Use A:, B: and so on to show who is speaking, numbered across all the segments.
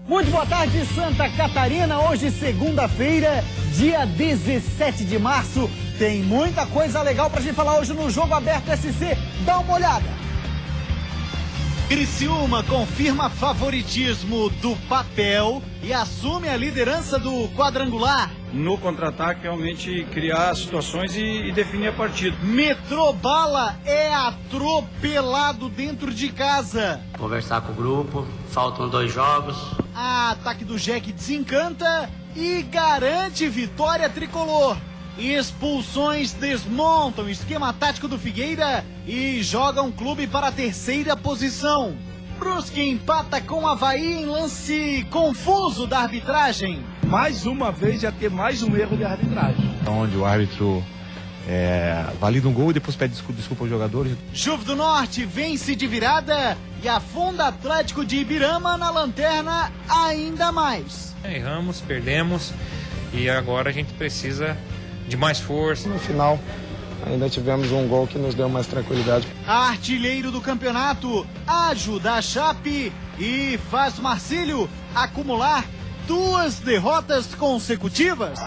A: Muito boa tarde, Santa Catarina. Hoje, segunda-feira, dia 17 de março. Tem muita coisa legal pra gente falar hoje no Jogo Aberto SC. Dá uma olhada. Criciúma confirma favoritismo do papel e assume a liderança do quadrangular.
B: No contra-ataque, realmente criar situações e definir a partida.
A: Metrobala é atropelado dentro de casa.
C: Conversar com o grupo, faltam 2 jogos.
A: Ataque do Jack desencanta e garante vitória tricolor. Expulsões desmontam o esquema tático do Figueira e jogam o clube para a 3ª posição. Brusque empata com o Avaí em lance confuso da arbitragem.
D: Mais uma vez já ter mais um erro de arbitragem.
E: Onde o árbitro valida um gol e depois pede desculpa aos jogadores.
A: Juve do Norte vence de virada e afunda Atlético de Ibirama na lanterna ainda mais.
F: Erramos, perdemos e agora a gente precisa de mais força.
G: No final, ainda tivemos um gol que nos deu mais tranquilidade.
A: Artilheiro do campeonato ajuda a Chape e faz Marcílio acumular 2 derrotas consecutivas.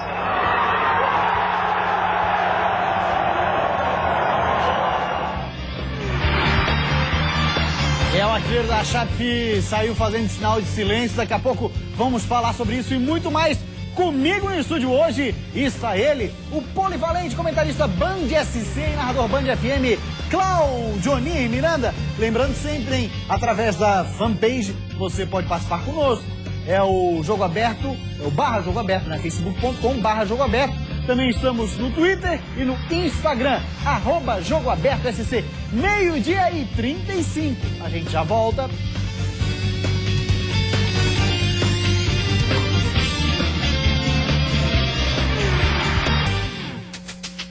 A: É o artilheiro da Chape, saiu fazendo sinal de silêncio. Daqui a pouco vamos falar sobre isso e muito mais. Comigo no estúdio hoje está ele, o polivalente comentarista Band SC e narrador Band FM, Claudionir Miranda. Lembrando sempre, hein, através da fanpage, você pode participar conosco. É o Jogo Aberto, é o /Jogo Aberto, né? facebook.com/Jogo Aberto. Também estamos no Twitter e no Instagram, @Jogo Aberto SC, 12h35. A gente já volta.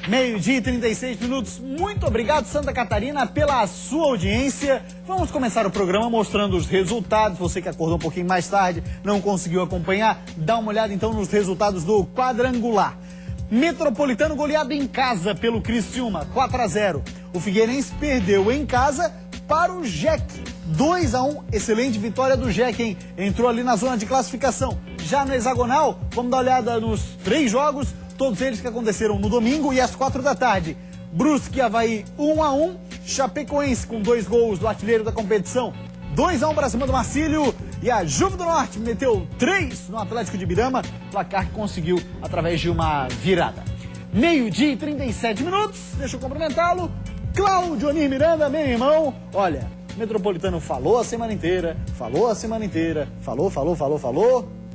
A: Meio-dia e 36 minutos. Muito obrigado, Santa Catarina, pela sua audiência. Vamos começar o programa mostrando os resultados. Você que acordou um pouquinho mais tarde, não conseguiu acompanhar, dá uma olhada então nos resultados do quadrangular. Metropolitano goleado em casa pelo Criciúma, 4-0. O Figueirense perdeu em casa para o Jack, 2-1. Excelente vitória do Jack, hein? Entrou ali na zona de classificação. Já no hexagonal, vamos dar uma olhada nos 3 jogos. Todos eles que aconteceram no domingo e às 4 da tarde. Brusque e Avaí 1-1. Chapecoense com 2 gols do artilheiro da competição. 2-1 para cima do Marcílio. E a Juve do Norte meteu 3 no Atlético de Ibirama. Placar que conseguiu através de uma virada. Meio-dia e 37 minutos. Deixa eu cumprimentá-lo. Claudionir Miranda, meu irmão. Olha, o Metropolitano falou a semana inteira. Falou.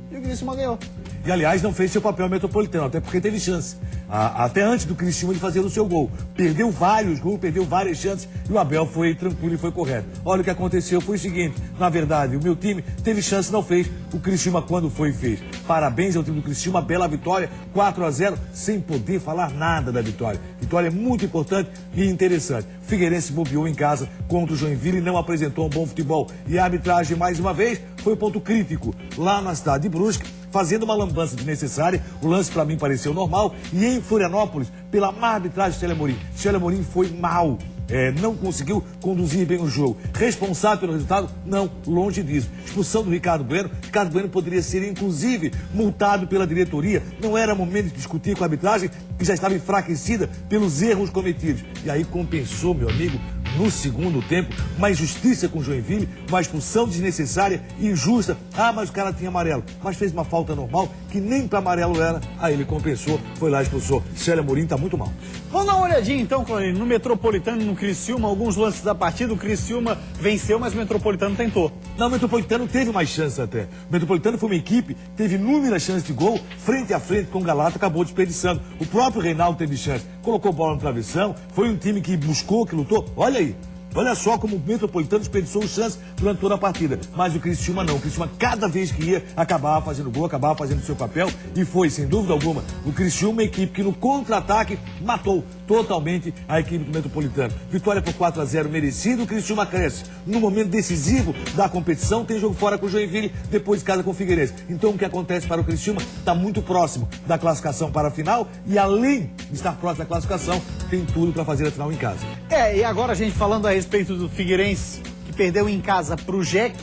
A: E o Criciúma ganhou.
D: E, aliás, não fez seu papel Metropolitano, até porque teve chance. Até antes do Criciúma de fazer o seu gol. Perdeu vários gols, perdeu várias chances e o Abel foi tranquilo e foi correto. Olha o que aconteceu, foi o seguinte, na verdade, o meu time teve chance e não fez. O Criciúma, quando foi, fez. Parabéns ao time do Criciúma, bela vitória, 4-0, sem poder falar nada da vitória. Vitória muito importante e interessante. O Figueirense bobeou em casa contra o Joinville e não apresentou um bom futebol. E a arbitragem, mais uma vez, foi o ponto crítico. Lá na cidade de Brusque, fazendo uma lambança desnecessária, o lance para mim pareceu normal, e em Florianópolis, pela má arbitragem de Célio Amorim. Célio Amorim foi mal, não conseguiu conduzir bem o jogo. Responsável pelo resultado? Não, longe disso. Expulsão do Ricardo Bueno poderia ser inclusive multado pela diretoria. Não era momento de discutir com a arbitragem, que já estava enfraquecida pelos erros cometidos. E aí compensou, meu amigo, no segundo tempo, uma injustiça com o Joinville, uma expulsão desnecessária e injusta. Mas o cara tinha amarelo. Mas fez uma falta normal, que nem para amarelo era. Aí ele compensou, foi lá e expulsou. Célio Amorim tá muito mal.
A: Vamos dar uma olhadinha então, Claudionir, no Metropolitano e no Criciúma, alguns lances da partida. O Criciúma venceu, mas o Metropolitano tentou.
D: Não, o Metropolitano teve mais chances até. O Metropolitano foi uma equipe, teve inúmeras chances de gol, frente a frente com o Galata, acabou desperdiçando. O próprio Reinaldo teve chance, colocou bola no travessão, foi um time que buscou, que lutou. Olha aí. Olha só como o Metropolitano desperdiçou chance durante toda a partida. Mas o Criciúma não. O Criciúma, cada vez que ia, acabava fazendo gol, acabava fazendo seu papel. E foi, sem dúvida alguma, o Criciúma, uma equipe que no contra-ataque matou totalmente a equipe do Metropolitano. Vitória por 4-0 merecido. O Criciúma cresce. No momento decisivo da competição, tem jogo fora com o Joinville, depois de casa com o Figueirense. Então o que acontece para o Criciúma está muito próximo da classificação para a final. E além de estar próximo da classificação, tem tudo para fazer a final em casa.
A: E agora a gente falando a respeito do Figueirense, que perdeu em casa para o Jack.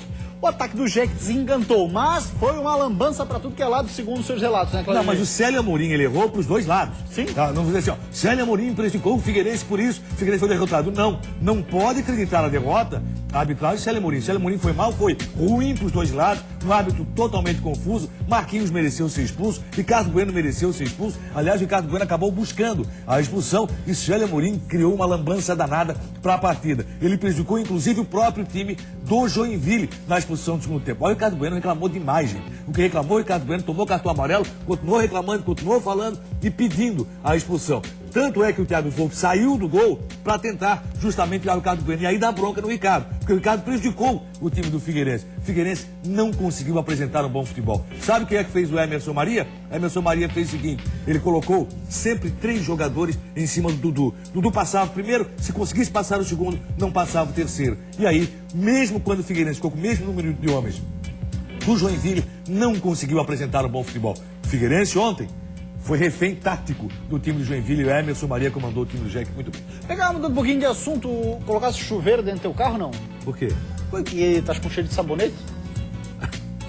A: o ataque do Jack desencantou, mas foi uma lambança para tudo que é lado, segundo os seus relatos, né, Claudio?
D: Não, mas o Célio Amorim, ele errou para os dois lados.
A: Sim.
D: Tá? Não vou dizer assim, ó, Célio Amorim prejudicou o Figueirense por isso, o Figueirense foi derrotado. Não pode acreditar na derrota a arbitragem de Célio Amorim. Célio Amorim foi mal, foi ruim para os dois lados, um árbitro totalmente confuso. Marquinhos mereceu ser expulso, Ricardo Bueno mereceu ser expulso. Aliás, o Ricardo Bueno acabou buscando a expulsão e Célio Amorim criou uma lambança danada para a partida. Ele prejudicou, inclusive, o próprio time do Joinville na expulsão do segundo tempo. Olha, o Ricardo Bueno reclamou demais, gente. O que reclamou, o Ricardo Bueno tomou cartão amarelo, continuou reclamando, continuou falando e pedindo a expulsão. Tanto é que o Thiago Volpe saiu do gol para tentar justamente tirar o Ricardo Bueno. E aí dá bronca no Ricardo, porque o Ricardo prejudicou o time do Figueirense. O Figueirense não conseguiu apresentar um bom futebol. Sabe quem é que fez o Emerson Maria? Emerson Maria fez o seguinte, ele colocou sempre 3 jogadores em cima do Dudu. Dudu passava o primeiro, se conseguisse passar o segundo, não passava o terceiro. E aí, mesmo quando o Figueirense ficou com o mesmo número de homens, o Joinville não conseguiu apresentar um bom futebol. O Figueirense ontem foi refém tático do time do Joinville e o Emerson Maria comandou o time do Jack muito bem.
A: Pegar mudando um pouquinho de assunto, colocasse chuveiro dentro do teu carro, não?
D: Por quê?
A: Porque tá com cheiro de sabonete?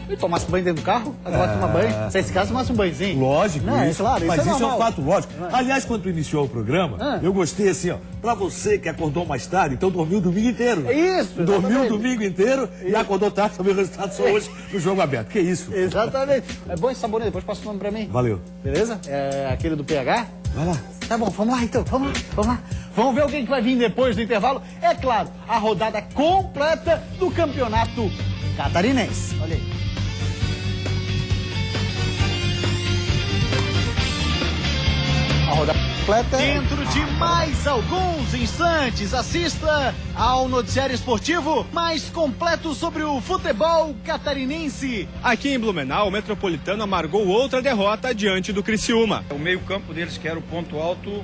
A: E tomasse banho dentro do carro? Agora toma banho? Se esse caso, tomasse um banhozinho?
D: Lógico,
A: não,
D: isso.
A: Claro,
D: mas
A: isso é
D: um
A: normal.
D: fato lógico. Aliás, quando tu iniciou o programa, eu gostei assim, ó, pra você que acordou mais tarde, então dormiu o domingo inteiro.
A: Isso,
D: dormiu
A: exatamente.
D: o domingo inteiro e acordou tarde, saber o resultado só hoje no jogo aberto. Que isso?
A: Exatamente. É bom esse sabonete, depois passa o nome pra mim.
D: Valeu.
A: Beleza? É aquele do PH?
D: Vai lá.
A: Tá bom, vamos lá então, vamos lá. Vamos ver alguém que vai vir depois do intervalo. É claro, a rodada completa do campeonato catarinense. Olha aí. A rodada completa. Dentro de mais alguns instantes, assista ao noticiário esportivo mais completo sobre o futebol catarinense.
H: Aqui em Blumenau, o Metropolitano amargou outra derrota diante do Criciúma.
B: O meio-campo deles, que era o ponto alto,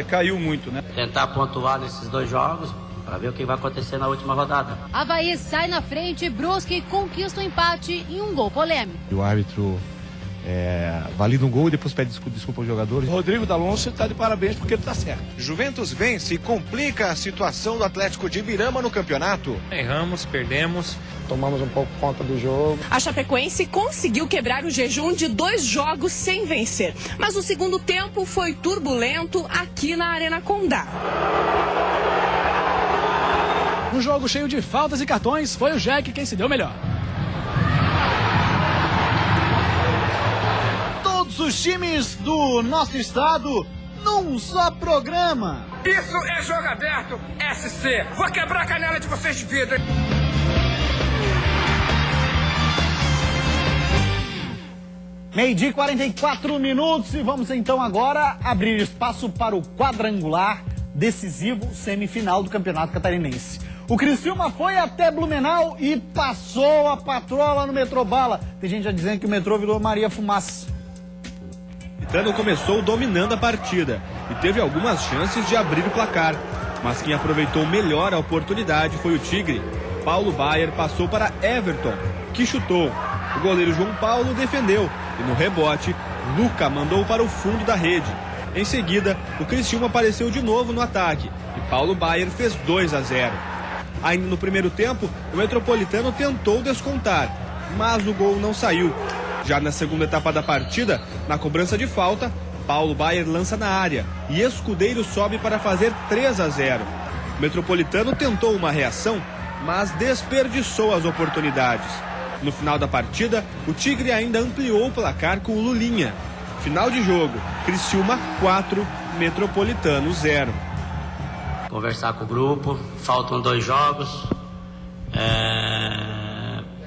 B: caiu muito, né?
C: Tentar pontuar nesses 2 jogos para ver o que vai acontecer na última rodada.
I: Avaí sai na frente, Brusque conquista o empate em um gol polêmico.
E: O árbitro valida um gol e depois pede desculpa aos jogadores.
G: Rodrigo D'Alonso está de parabéns porque ele está certo.
J: Juventus vence e complica a situação do Atlético de Ibirama no campeonato.
F: Erramos, perdemos.
G: Tomamos um pouco conta do jogo.
K: A Chapecoense conseguiu quebrar o jejum de 2 jogos sem vencer. Mas o segundo tempo foi turbulento aqui na Arena Condá.
L: Um jogo cheio de faltas e cartões, foi o Jack quem se deu melhor.
A: Todos os times do nosso estado num só programa.
M: Isso é jogo aberto, SC. Vou quebrar a canela de vocês de vidro.
A: Meio-dia e 44 minutos e vamos então agora abrir espaço para o quadrangular decisivo semifinal do Campeonato Catarinense. O Criciúma foi até Blumenau e passou a patrola no Metrobala. Tem gente já dizendo que o metrô virou Maria Fumaça.
H: O Metropolitano começou dominando a partida e teve algumas chances de abrir o placar. Mas quem aproveitou melhor a oportunidade foi o Tigre. Paulo Baier passou para Everton, que chutou. O goleiro João Paulo defendeu e no rebote, Luca mandou para o fundo da rede. Em seguida, o Criciúma apareceu de novo no ataque e Paulo Baier fez 2-0. Ainda no primeiro tempo, o Metropolitano tentou descontar, mas o gol não saiu. Já na segunda etapa da partida, na cobrança de falta, Paulo Baier lança na área e Escudeiro sobe para fazer 3-0. O Metropolitano tentou uma reação, mas desperdiçou as oportunidades. No final da partida, o Tigre ainda ampliou o placar com o Lulinha. Final de jogo, Criciúma 4, Metropolitano 0.
C: Conversar com o grupo, faltam 2 jogos,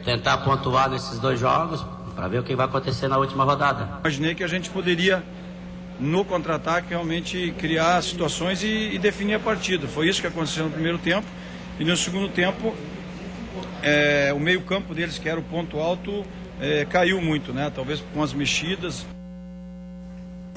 C: tentar pontuar nesses 2 jogos para ver o que vai acontecer na última rodada.
B: Imaginei que a gente poderia, no contra-ataque, realmente criar situações e definir a partida. Foi isso que aconteceu no primeiro tempo e no segundo tempo o meio-campo deles, que era o ponto alto, caiu muito, né? Talvez com as mexidas.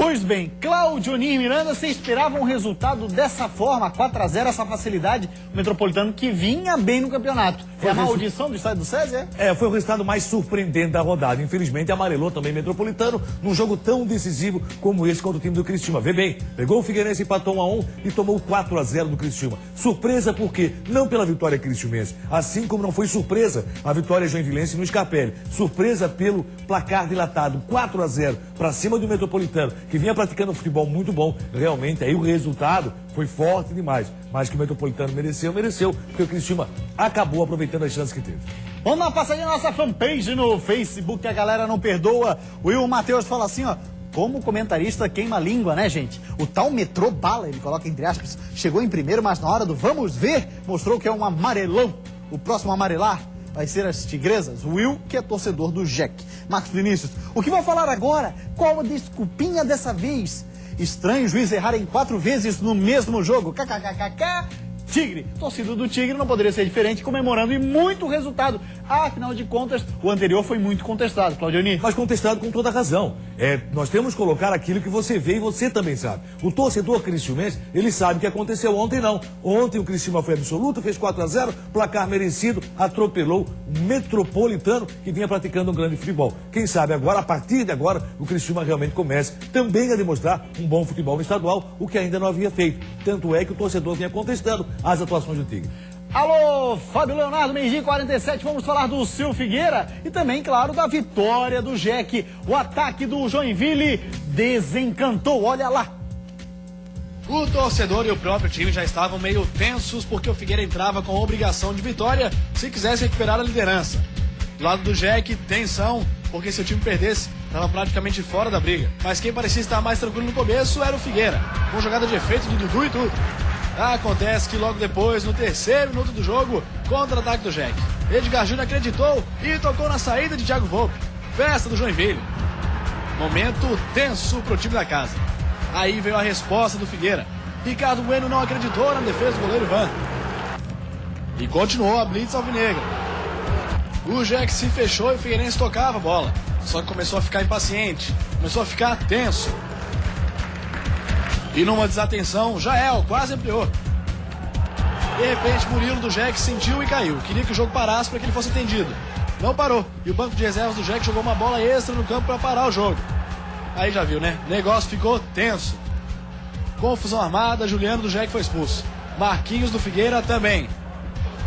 A: Pois bem, Claudionir e Miranda, você esperava um resultado dessa forma, 4-0, essa facilidade, o Metropolitano que vinha bem no campeonato. É a maldição do estádio do César?
D: Foi o resultado mais surpreendente da rodada. Infelizmente, amarelou também Metropolitano num jogo tão decisivo como esse contra o time do Criciúma. Vê bem, pegou o Figueirense, empatou 1-1 e tomou 4-0 do Criciúma. Surpresa por quê? Não pela vitória criciumense, assim como não foi surpresa a vitória joinvilense no Scarpelli. Surpresa pelo placar dilatado, 4-0 para cima do Metropolitano, que vinha praticando um futebol muito bom. Realmente, aí o resultado foi forte demais. Mas que o Metropolitano mereceu, porque o Criciúma acabou aproveitando as chances que teve.
A: Vamos dar uma passadinha na nossa fanpage no Facebook, que a galera não perdoa. O Will Matheus fala assim, ó, como comentarista queima a língua, né, gente? O tal Metrô Bala, ele coloca entre aspas, chegou em primeiro, mas na hora do vamos ver, mostrou que é um amarelão. O próximo a amarelar vai ser as Tigresas. O Will, que é torcedor do Jack. Marcos Vinícius, o que vai falar agora? Qual a desculpinha dessa vez? Estranho o juiz errar em 4 vezes no mesmo jogo. KKKKK. Tigre, torcida do Tigre não poderia ser diferente, comemorando e muito resultado. Afinal de contas, o anterior foi muito contestado, Claudionir.
D: Mas contestado com toda razão. Nós temos que colocar aquilo que você vê e você também sabe. O torcedor criciumense, ele sabe o que aconteceu ontem, não. Ontem o Criciúma foi absoluto, fez 4-0, placar merecido, atropelou o Metropolitano, que vinha praticando um grande futebol. Quem sabe agora, a partir de agora, o Criciúma realmente comece também a demonstrar um bom futebol no estadual, o que ainda não havia feito. Tanto é que o torcedor vinha contestando as atuações do Tigre.
A: Alô, Fábio Leonardo, meio-dia 47, vamos falar do Sil Figueira e também, claro, da vitória do Jack. O ataque do Joinville desencantou, olha lá.
L: O torcedor e o próprio time já estavam meio tensos porque o Figueira entrava com a obrigação de vitória se quisesse recuperar a liderança. Do lado do Jack, tensão, porque se o time perdesse, estava praticamente fora da briga. Mas quem parecia estar mais tranquilo no começo era o Figueira, com jogada de efeito do Dudu e tudo. Acontece que logo depois, no terceiro minuto do jogo, contra-ataque do Jack. Edgar Júnior acreditou e tocou na saída de Thiago Volpe. Festa do Joinville. Momento tenso pro time da casa. Aí veio a resposta do Figueira. Ricardo Bueno não acreditou na defesa do goleiro Ivan. E continuou a blitz alvinegra. O Jack se fechou e o Figueirense tocava a bola. Só que começou a ficar impaciente. Começou a ficar tenso. E numa desatenção, Jael quase ampliou. De repente, Murilo do Jack sentiu e caiu. Queria que o jogo parasse para que ele fosse atendido. Não parou. E o banco de reservas do Jack jogou uma bola extra no campo para parar o jogo. Aí já viu, né? O negócio ficou tenso. Confusão armada, Juliano do Jack foi expulso. Marquinhos do Figueira também.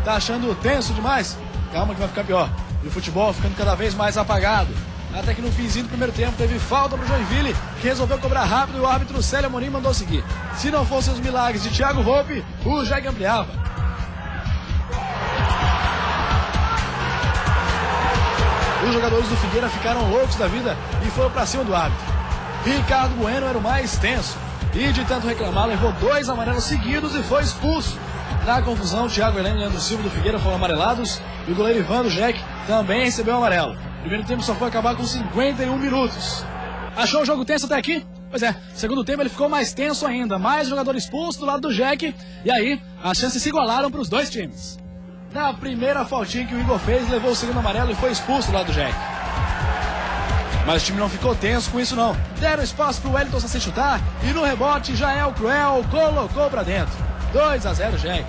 L: Tá achando tenso demais? Calma que vai ficar pior. E o futebol ficando cada vez mais apagado. Até que no finzinho do primeiro tempo teve falta pro Joinville, que resolveu cobrar rápido e o árbitro Célio Amorim mandou seguir. Se não fossem os milagres de Thiago Volpe, o Jack ampliava. Os jogadores do Figueira ficaram loucos da vida e foram pra cima do árbitro. Ricardo Bueno era o mais tenso e de tanto reclamar levou 2 amarelos seguidos e foi expulso. Na confusão, Thiago Heleno e Leandro Silva do Figueira foram amarelados e o goleiro Ivan do Jack também recebeu amarelo. O primeiro tempo só foi acabar com 51 minutos. Achou o jogo tenso até aqui? Pois é, segundo tempo ele ficou mais tenso ainda. Mais jogador expulso do lado do Jack. E aí, as chances se igualaram para os dois times. Na primeira faltinha que o Igor fez, levou o segundo amarelo e foi expulso do lado do Jack. Mas o time não ficou tenso com isso não. Deram espaço pro Wellington sem chutar. E no rebote, Jael Cruel colocou pra dentro. 2-0 Jack.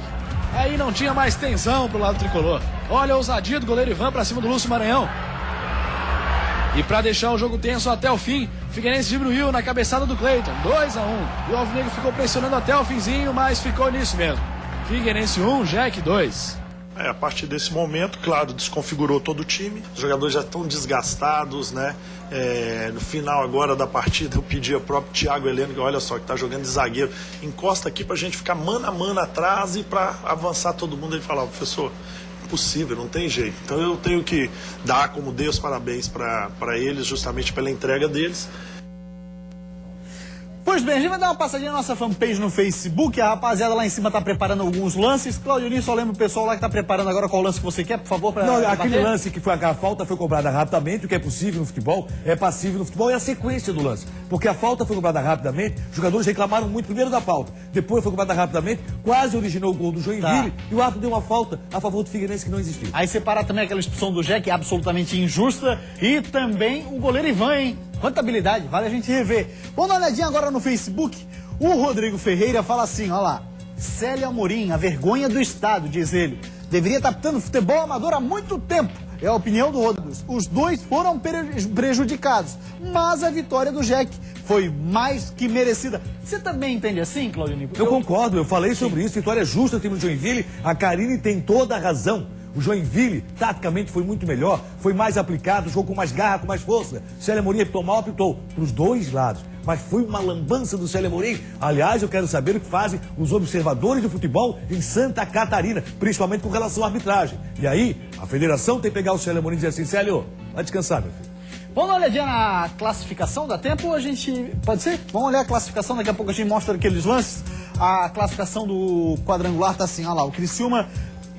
L: Aí não tinha mais tensão pro lado tricolor. Olha a ousadia do goleiro Ivan pra cima do Lúcio Maranhão. E para deixar o jogo tenso até o fim, o Figueirense diminuiu na cabeçada do Cleiton, 2-1. E o Alvinegro ficou pressionando até o finzinho, mas ficou nisso mesmo. Figueirense 1, Jack 2.
N: A partir desse momento, claro, desconfigurou todo o time. Os jogadores já estão desgastados, né? No final agora da partida, eu pedi ao próprio Thiago Heleno, que olha só, que está jogando de zagueiro, encosta aqui para a gente ficar mano a mano atrás e para avançar todo mundo. Ele falava, professor, impossível, não tem jeito. Então eu tenho que dar, como dei os parabéns para eles, justamente pela entrega deles.
A: Pois bem, a gente vai dar uma passadinha na nossa fanpage no Facebook. A rapaziada lá em cima tá preparando alguns lances. Claudionir, só lembra o pessoal lá que tá preparando agora qual lance que você quer, por favor, pra
D: Não,
A: bater?
D: aquele lance que foi a falta foi cobrada rapidamente, o que é possível no futebol, é passível no futebol, é a sequência do lance. Porque a falta foi cobrada rapidamente, os jogadores reclamaram muito primeiro da falta, depois foi cobrada rapidamente, quase originou o gol do Joinville, e o árbitro deu uma falta a favor do Figueirense que não existiu.
A: Aí separar também aquela expulsão do Jack, absolutamente injusta, e também o goleiro Ivan, hein? Quanta habilidade, vale a gente rever. Vamos dar uma olhadinha agora no Facebook. O Rodrigo Ferreira fala assim, olha lá. Célio Amorim, a vergonha do Estado, diz ele. Deveria estar apitando futebol amador há muito tempo. É a opinião do Rodrigo. Os dois foram prejudicados, mas a vitória do Jack foi mais que merecida. Você também entende assim, Claudinho?
D: Eu concordo, eu falei sobre isso. Vitória justa do time do Joinville. A Karine tem toda a razão. O Joinville, taticamente, foi muito melhor, foi mais aplicado, jogou com mais garra, com mais força. Célio Amorim apitou mal, apitou para os dois lados. Mas foi uma lambança do Célio Amorim. Aliás, eu quero saber o que fazem os observadores do futebol em Santa Catarina, principalmente com relação à arbitragem. E aí, a federação tem que pegar o Célio Amorim e dizer assim, Célio, vai descansar, meu filho.
A: Vamos dar uma olhadinha na classificação, dá tempo ou a gente... Pode ser? Vamos olhar a classificação, daqui a pouco a gente mostra aqueles lances. A classificação do quadrangular tá assim, olha lá, o Criciúma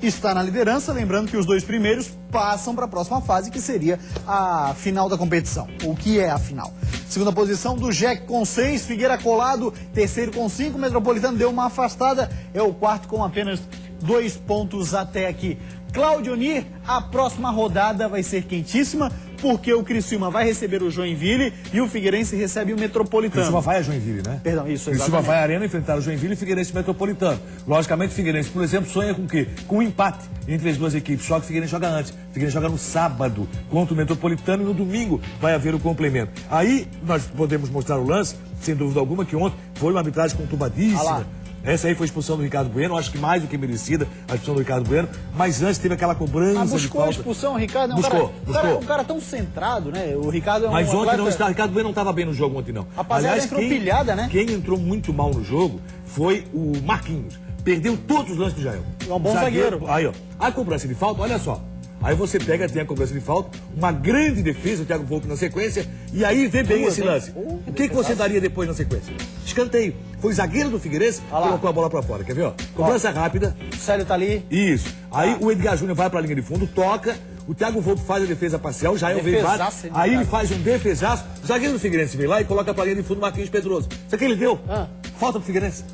A: está na liderança, lembrando que os dois primeiros passam para a próxima fase, que seria a final da competição. O que é a final? Segunda posição do Jack com 6, Figueira colado, terceiro com 5, Metropolitano deu uma afastada, é o quarto com apenas 2 pontos até aqui. Claudionir, a próxima rodada vai ser quentíssima, porque o Criciúma vai receber o Joinville e o Figueirense recebe o Metropolitano.
D: Criciúma vai a Joinville, né?
A: Perdão, isso, exatamente.
D: Criciúma vai à Arena enfrentar o Joinville e Figueirense Metropolitano. Logicamente, o Figueirense, por exemplo, sonha com o quê? Com um empate entre as duas equipes, só que o Figueirense joga antes. O Figueirense joga no sábado contra o Metropolitano e no domingo vai haver o complemento. Aí, nós podemos mostrar o lance, sem dúvida alguma, que ontem foi uma arbitragem conturbadíssima. Essa aí foi a expulsão do Ricardo Bueno, acho que mais do que merecida a expulsão do Ricardo Bueno, mas antes teve aquela cobrança
A: buscou
D: de falta.
A: A expulsão, o Ricardo é um cara tão centrado, né? O Ricardo é um
D: Mas ontem
A: atleta...
D: não está, o Ricardo Bueno não estava bem no jogo ontem não.
A: Rapaziada,
D: aliás,
A: entrou pilhada, né?
D: Quem entrou muito mal no jogo foi o Marquinhos. Perdeu todos os lances do Jael.
A: É um bom zagueiro.
D: Aí, ó, a cobrança de falta, olha só. Aí você pega, tem a cobrança de falta, uma grande defesa, o Thiago Volpe na sequência, e aí vê bem esse lance. O que você daria depois na sequência? Escanteio. Foi o zagueiro do Figueirense que colocou a bola pra fora, quer ver, ó? Cobrança rápida.
A: O Célio tá ali.
D: Isso. Aí o Edgar Júnior vai pra linha de fundo, toca, o Thiago Volpe faz a defesa parcial, já veio vários. Aí ele faz um defesaço, o zagueiro do Figueirense vem lá e coloca pra linha de fundo o Marquinhos Pedroso. Isso aqui ele deu. Falta pro Figueirense.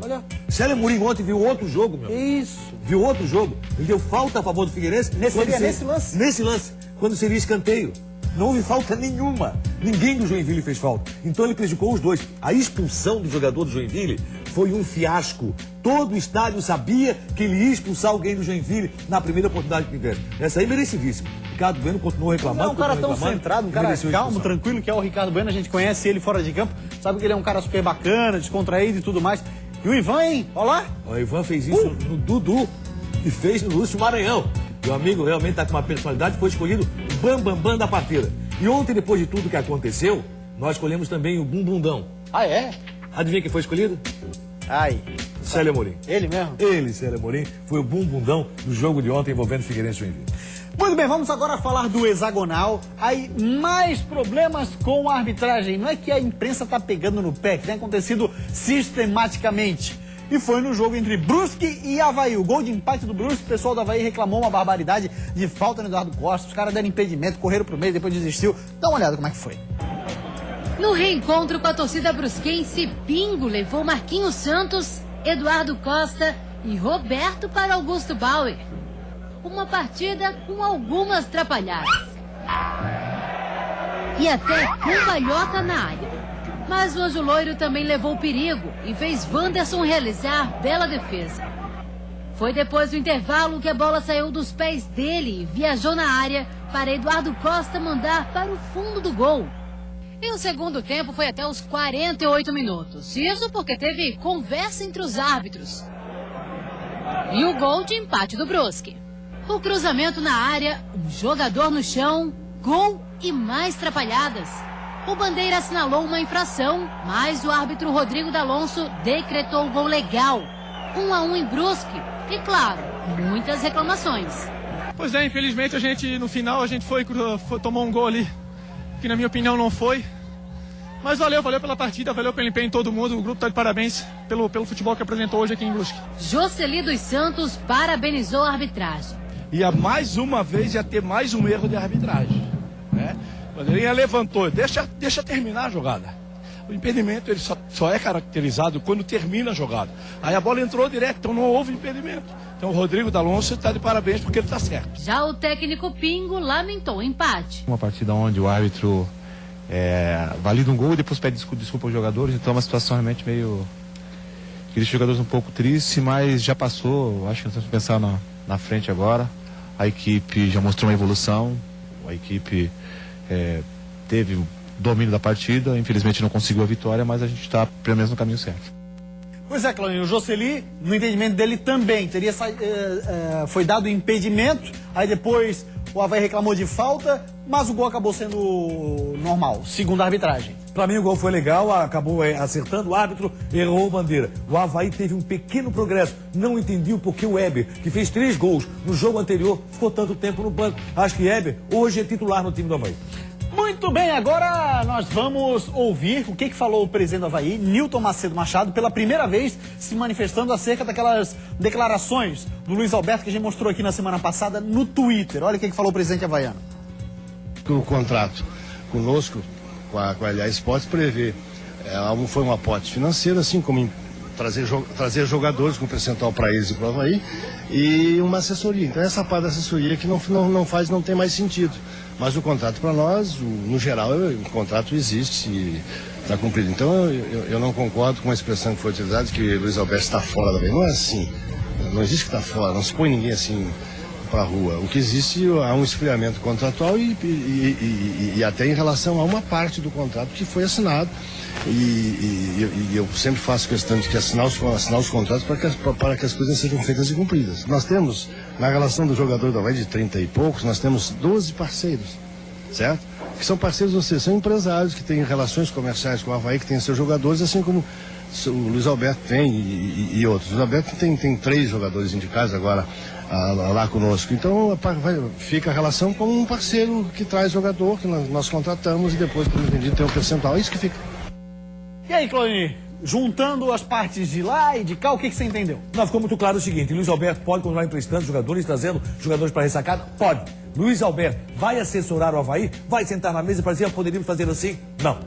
A: Olha.
D: Célio Amorim ontem viu outro jogo, meu.
A: Isso.
D: Viu outro jogo. Ele deu falta a favor do Figueirense.
A: Nesse lance?
D: Nesse lance. Quando seria escanteio. Não houve falta nenhuma. Ninguém do Joinville fez falta. Então ele prejudicou os dois. A expulsão do jogador do Joinville foi um fiasco. Todo o estádio sabia que ele ia expulsar alguém do Joinville na primeira oportunidade que tivesse. Essa aí merecidíssima. Ricardo Bueno continuou reclamando.
A: Não é um cara tão centrado, um cara calmo, tranquilo, que é o Ricardo Bueno. A gente conhece ele fora de campo. Sabe que ele é um cara super bacana, descontraído e tudo mais. E o Ivan, hein? Olha lá.
D: O Ivan fez isso no Dudu e fez no Lúcio Maranhão. Meu amigo realmente está com uma personalidade, foi escolhido o bam da partida. E ontem, depois de tudo que aconteceu, nós escolhemos também o Bumbundão.
A: Ah, é?
D: Adivinha quem foi escolhido?
A: Ai.
D: Célio Amorim.
A: Ele mesmo?
D: Ele, Célio Amorim, foi o Bumbundão do jogo de ontem envolvendo Figueirense e Joinville.
A: Muito bem, vamos agora falar do hexagonal. Aí, mais problemas com a arbitragem. Não é que a imprensa tá pegando no pé, que tem acontecido sistematicamente. E foi no jogo entre Brusque e Avaí. O gol de empate do Brusque, o pessoal do Avaí reclamou uma barbaridade de falta no Eduardo Costa. Os caras deram impedimento, correram pro meio, depois desistiu. Dá uma olhada como é que foi.
I: No reencontro com a torcida brusquense, Pingo levou Marquinhos Santos, Eduardo Costa e Roberto para Augusto Bauer. Uma partida com algumas atrapalhadas. E até cambalhota na área. Mas o Anjo Loiro também levou perigo e fez Wanderson realizar bela defesa. Foi depois do intervalo que a bola saiu dos pés dele e viajou na área para Eduardo Costa mandar para o fundo do gol. E o segundo tempo foi até os 48 minutos. Isso porque teve conversa entre os árbitros. E o gol de empate do Brusque. O cruzamento na área, um jogador no chão, gol e mais atrapalhadas. O Bandeira assinalou uma infração, mas o árbitro Rodrigo D'Alonso decretou o gol legal. 1-1 em Brusque. E claro, muitas reclamações.
O: Pois é, infelizmente no final a gente tomou um gol ali, que na minha opinião não foi. Mas valeu pela partida, valeu pelo empenho de todo mundo. O grupo está de parabéns pelo futebol que apresentou hoje aqui em Brusque.
I: Jocely dos Santos parabenizou a arbitragem.
L: E mais uma vez ia ter mais um erro de arbitragem, né? O Bandeirinha levantou, deixa terminar a jogada. O impedimento ele só é caracterizado quando termina a jogada. Aí a bola entrou direto, então não houve impedimento. Então o Rodrigo D'Alonso está de parabéns porque ele está certo.
I: Já o técnico Pingo lamentou o empate.
E: Uma partida onde o árbitro valida um gol e depois pede desculpa aos jogadores, então é uma situação realmente meio... que deixa os jogadores um pouco tristes, mas já passou, acho que nós temos que pensar na frente agora. A equipe já mostrou uma evolução, a equipe teve o domínio da partida, infelizmente não conseguiu a vitória, mas a gente está pelo menos no caminho certo.
A: Pois é, Claudinho, o Josely, no entendimento dele também, foi dado impedimento, aí depois o Avaí reclamou de falta, mas o gol acabou sendo normal, segundo a arbitragem.
D: Para mim o gol foi legal, acabou acertando o árbitro, errou a bandeira. O Avaí teve um pequeno progresso, não entendi o porquê o Weber, que fez 3 gols no jogo anterior, ficou tanto tempo no banco. Acho que Weber hoje é titular no time do Avaí.
A: Muito bem, agora nós vamos ouvir o que falou o presidente do Avaí, Nilton Macedo Machado, pela primeira vez se manifestando acerca daquelas declarações do Luiz Alberto que a gente mostrou aqui na semana passada no Twitter. Olha o que falou o presidente havaiano.
P: O contrato conosco, com a LA Sports, prevê, foi um aporte financeiro, assim como trazer jogadores com percentual para eles e para o Avaí, e uma assessoria. Então essa parte da assessoria que não tem mais sentido. Mas o contrato para nós, no geral, o contrato existe e está cumprido. Então eu não concordo com a expressão que foi utilizada, que o Luiz Alberto está fora da Avaí. Não é assim. Não existe que está fora, não se põe ninguém assim para a rua. O que existe é um esfriamento contratual e até em relação a uma parte do contrato que foi assinado. E eu sempre faço questão de que assinar os contratos para que as coisas sejam feitas e cumpridas. Nós temos, na relação do jogador da Avaí de 30 e poucos, nós temos 12 parceiros, certo? Que são parceiros, ou seja, são empresários que têm relações comerciais com o Avaí, que têm seus jogadores, assim como o Luiz Alberto tem e outros. O Luiz Alberto tem 3 jogadores indicados agora lá conosco. Então fica a relação como um parceiro que traz jogador, que nós contratamos e depois, como entendido, tem um percentual. É isso que fica.
A: E aí, Clone, juntando as partes de lá e de cá, o que você entendeu?
D: Não, ficou muito claro o seguinte: Luiz Alberto pode continuar emprestando jogadores, trazendo jogadores para a ressacada? Pode. Luiz Alberto vai assessorar o Avaí? Vai sentar na mesa e dizer, poderíamos fazer assim? Não.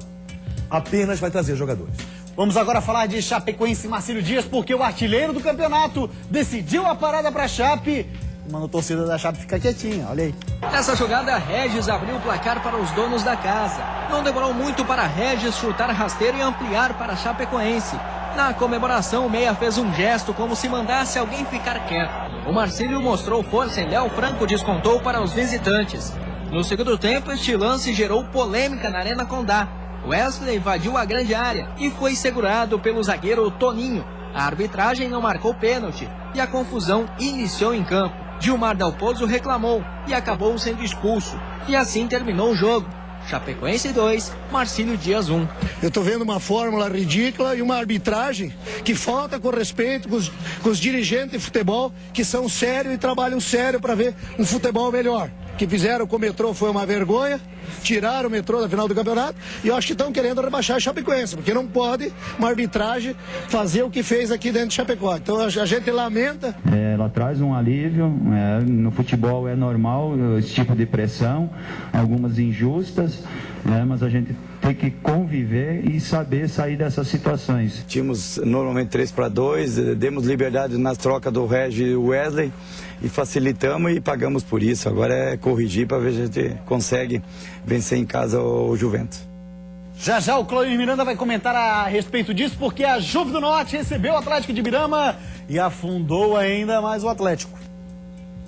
D: Apenas vai trazer jogadores.
A: Vamos agora falar de Chapecoense e Marcílio Dias, porque o artilheiro do campeonato decidiu a parada para a Chape. Mano, a torcida da Chape fica quietinha, olha aí.
Q: Nessa jogada, Regis abriu o placar para os donos da casa. Não demorou muito para Regis chutar rasteiro e ampliar para a Chapecoense. Na comemoração, o meia fez um gesto como se mandasse alguém ficar quieto. O Marcílio mostrou força e Léo Franco descontou para os visitantes. No segundo tempo, este lance gerou polêmica na Arena Condá. Wesley invadiu a grande área e foi segurado pelo zagueiro Toninho. A arbitragem não marcou pênalti e a confusão iniciou em campo. Gilmar Dalpozo reclamou e acabou sendo expulso. E assim terminou o jogo. Chapecoense 2, Marcílio Dias 1.
R: Eu estou vendo uma fórmula ridícula e uma arbitragem que falta com respeito com os dirigentes de futebol que são sérios e trabalham sério para ver um futebol melhor. O que fizeram com o metrô foi uma vergonha, tiraram o metrô da final do campeonato e eu acho que estão querendo rebaixar a Chapecoense, porque não pode uma arbitragem fazer o que fez aqui dentro de Chapecó. Então a gente lamenta.
S: Ela traz um alívio, no futebol é normal esse tipo de pressão, algumas injustas, mas a gente tem que conviver e saber sair dessas situações.
T: Tínhamos normalmente 3-2, demos liberdade na troca do Regis e Wesley e facilitamos e pagamos por isso. Agora é corrigir para ver se a gente consegue vencer em casa o Juventus.
A: Já o Cláudio Miranda vai comentar a respeito disso, porque a Juve do Norte recebeu o Atlético de Ibirama e afundou ainda mais o Atlético.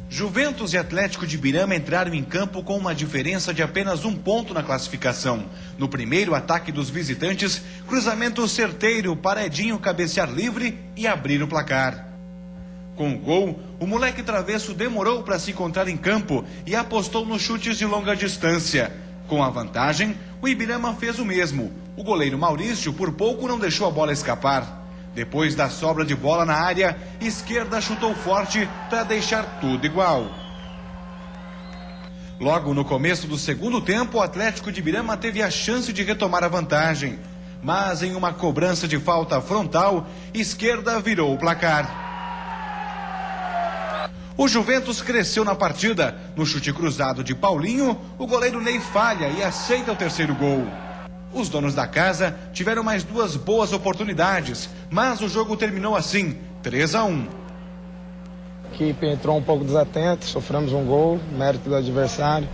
U: Juventus e Atlético de Ibirama entraram em campo com uma diferença de apenas 1 ponto na classificação. No primeiro ataque dos visitantes, cruzamento certeiro para Edinho cabecear livre e abrir o placar. Com o gol, o moleque travesso demorou para se encontrar em campo e apostou nos chutes de longa distância. Com a vantagem, o Ibirama fez o mesmo. O goleiro Maurício por pouco não deixou a bola escapar. Depois da sobra de bola na área, esquerda chutou forte para deixar tudo igual. Logo no começo do segundo tempo, o Atlético de Ibirama teve a chance de retomar a vantagem. Mas em uma cobrança de falta frontal, esquerda virou o placar. O Juventus cresceu na partida. No chute cruzado de Paulinho, o goleiro Ney falha e aceita o terceiro gol. Os donos da casa tiveram mais 2 boas oportunidades, mas o jogo terminou assim, 3-1.
G: A equipe entrou um pouco desatenta, sofremos um gol, mérito do adversário.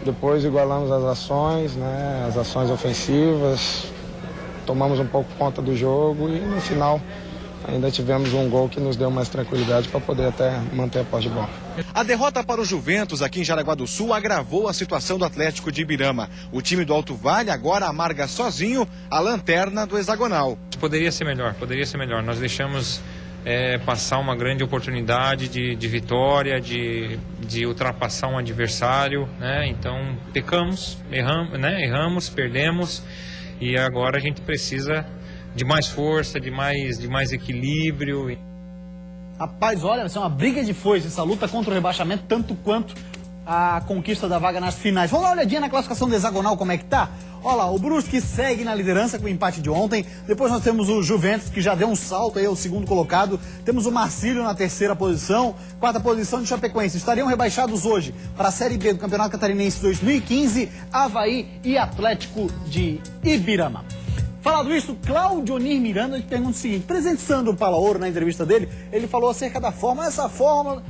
G: Depois igualamos as ações, né? As ações ofensivas, tomamos um pouco conta do jogo e no final ainda tivemos um gol que nos deu mais tranquilidade para poder até manter a posse de bola.
H: A derrota para o Juventus aqui em Jaraguá do Sul agravou a situação do Atlético de Ibirama. O time do Alto Vale agora amarga sozinho a lanterna do hexagonal.
F: Poderia ser melhor, poderia ser melhor. Nós deixamos passar uma grande oportunidade de vitória, de ultrapassar um adversário, né? Então pecamos, erramos, perdemos e agora a gente precisa de mais força, de mais equilíbrio.
A: Rapaz, olha, vai ser uma briga de foice essa luta contra o rebaixamento, tanto quanto a conquista da vaga nas finais. Vamos dar uma olhadinha na classificação do hexagonal, como é que tá? Olha lá, o Brusque segue na liderança com o empate de ontem. Depois nós temos o Juventus, que já deu um salto aí, é o segundo colocado. Temos o Marcílio na terceira posição. Quarta posição de Chapecoense. Estariam rebaixados hoje para a Série B do Campeonato Catarinense 2015, Avaí e Atlético de Ibirama. Falado isso, Cláudio Onir Miranda te pergunta o seguinte: presidente Sandro Palaoro, na entrevista dele, ele falou acerca da fórmula. Essa fórmula,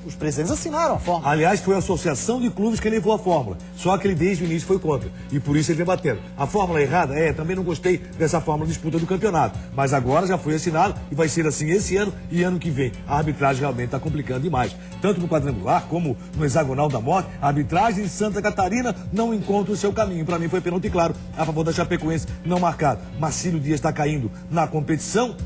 A: os presidentes assinaram a fórmula.
D: Aliás, foi a associação de clubes que levou a fórmula, só que ele desde o início foi contra, e por isso ele vem batendo. A fórmula errada? Também não gostei dessa fórmula de disputa do campeonato, mas agora já foi assinado e vai ser assim esse ano e ano que vem. A arbitragem realmente está complicando demais, tanto no quadrangular como no hexagonal da morte. A arbitragem de Santa Catarina não encontra o seu caminho. Para mim foi pênalti claro a favor da Chapecoense, não marcado. Marcílio Dias está caindo na competição.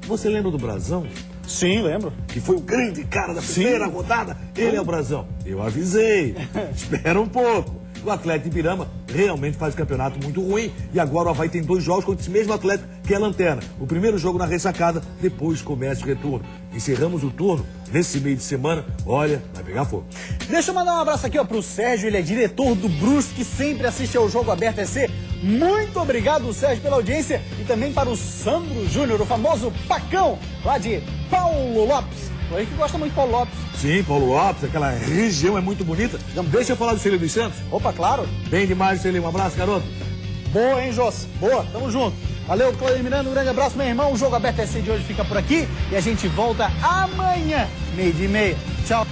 D: Você lembra do Brazão?
A: Sim, lembro.
D: Que foi o grande cara da primeira rodada. Ele é o Brazão. Eu avisei. Espera um pouco. O Atlético de Ibirama realmente faz um campeonato muito ruim e agora o Avaí tem 2 jogos contra esse mesmo Atlético que é a lanterna. O primeiro jogo na ressacada, depois começa o retorno. Encerramos o turno nesse meio de semana. Olha, vai pegar fogo.
A: Deixa eu mandar um abraço aqui pro Sérgio, ele é diretor do Brusque, que sempre assiste ao Jogo Aberto EC. Muito obrigado, Sérgio, pela audiência e também para o Sandro Júnior, o famoso Pacão, lá de Paulo Lopes. Aí que gosta muito de Paulo Lopes.
D: Sim, Paulo Lopes, aquela região é muito bonita. Deixa eu falar do Celio dos Santos.
A: Opa, claro.
D: Bem demais, Celio. Um abraço, garoto.
A: Boa, hein, José? Boa, tamo junto. Valeu, Cláudio Miranda, um grande abraço, meu irmão. O Jogo Aberto EC de hoje fica por aqui e a gente volta amanhã, 12:30. Tchau.